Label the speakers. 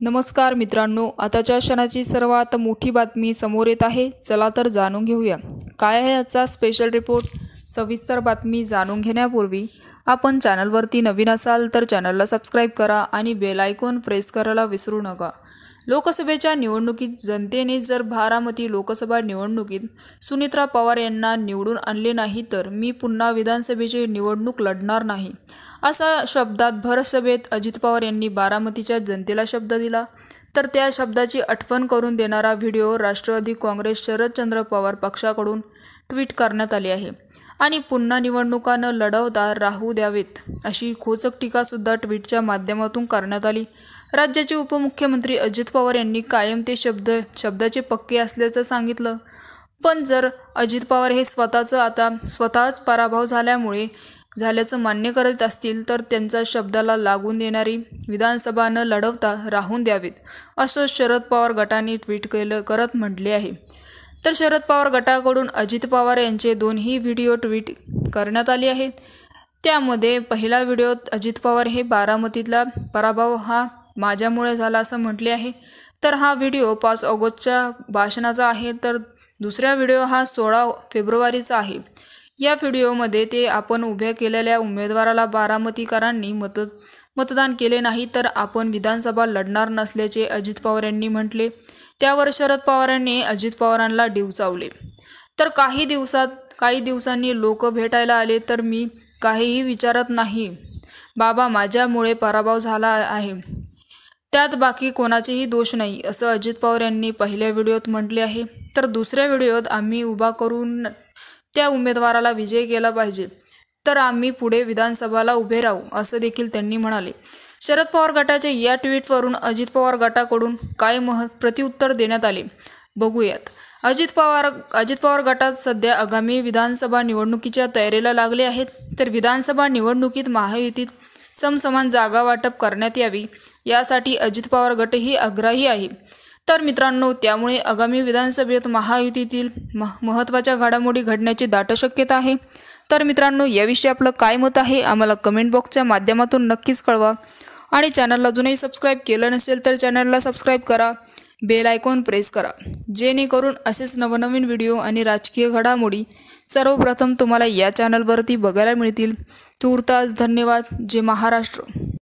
Speaker 1: नमस्कार मित्रांनो, आताच्या क्षणाची सर्वात मोठी बातमी समोर येत आहे। चला तर जाणून घेऊया काय आहे आजचा स्पेशल रिपोर्ट। सविस्तर बातमी जाणून घेण्यापूर्वी आपण चॅनलवरती नवीन असाल तर चॅनलला सबस्क्राइब करा आणि बेल आयकॉन प्रेस करायला विसरू नका। लोकसभेच्या निवडणुकीत जनतेने जर बारामती लोकसभा निवडणुकीत सुनित्रा पवार यांना निवडून आणले नाही तर मी पुन्हा विधानसभेची निवडणूक लढणार नाही, असा शब्दात भर सभेत अजित पवार यांनी बारामतीच्या जनतेला शब्द दिला। तर त्या शब्दाची आठवण करून देणारा व्हिडिओ राष्ट्रवादी काँग्रेस शरदचंद्र पवार पक्षाकडून ट्विट करण्यात आली आहे आणि पुन्हा निवडणुका न लढवता राहू द्यावेत अशी खोचक टीका सुद्धा ट्विटच्या माध्यमातून करण्यात आली। राज्याचे उपमुख्यमंत्री अजित पवार यांनी कायम ते शब्दाचे पक्के असल्याचं सांगितलं, पण जर अजित पवार हे स्वतःच पराभव झाल्याचं मान्य करत असतील तर त्यांच्या शब्दाला लागून देणारी विधानसभा न लढवता राहून द्यावीत असं शरद पवार गटाने ट्विट करत म्हटले आहे। तर शरद पवार गटाकडून अजित पवार यांचे दोन्ही व्हिडिओ ट्विट करण्यात आले आहेत। त्यामध्ये पहिला व्हिडिओत अजित पवार हे बारामतीतला पराभव हा माझ्यामुळे झाला असं म्हटले आहे। तर हा व्हिडिओ 5 ऑगस्टच्या भाषणाचा आहे। तर दुसरा व्हिडिओ हा 16 फेब्रुवारीचा आहे। या व्हिडिओमध्ये ते आपण उभ्या केलेल्या उमेदवाराला बारामतीकरांनी मतदान केले नाही तर आपण विधानसभा लढणार नसल्याचे अजित पवार यांनी म्हटले। त्यावर शरद पवारांनी अजित पवारांना डिवचावले। तर काही दिवसांनी लोक भेटायला आले तर मी काहीही विचारत नाही, बाबा माझ्यामुळे पराभव झाला आहे, त्यात बाकी कोणाचेही दोष नाही असं अजित पवार यांनी पहिल्या व्हिडिओत म्हटले आहे। तर दुसऱ्या व्हिडिओत आम्ही उभा करून त्या उमेदवाराला विजय केला पाहिजे तर आम्ही पुढे विधानसभाला उभे राहू असं देखील त्यांनी म्हणाले। शरद पवार गटाच्या या ट्विटवरून अजित पवार गटाकडून काय प्रत्युत्तर देण्यात आले बघूयात। अजित पवार गटात सध्या आगामी विधानसभा निवडणुकीच्या तयारीला लागले आहेत। तर विधानसभा निवडणुकीत महायुतीत समसमान जागा वाटप करण्यात यावी यासाठी अजित पवार गटही आग्रही आहे। तर मित्रांनो, त्यामुळे आगामी विधानसभेत महायुतीतील महत्त्वाच्या घडामोडी घडण्याची दाट शक्यता आहे। तर मित्रांनो, याविषयी आपलं काय मत आहे आम्हाला कमेंट बॉक्सच्या माध्यमातून नक्कीच कळवा आणि चॅनलला अजूनही सबस्क्राइब केलं नसेल तर चॅनलला सबस्क्राइब करा, बेल आयकॉन प्रेस करा, जेणेकरून असेच नवनवीन व्हिडिओ आणि राजकीय घडामोडी सर्वप्रथम तुम्हाला या चॅनलवरती बघायला मिळतील। तूर्तास धन्यवाद। जय महाराष्ट्र।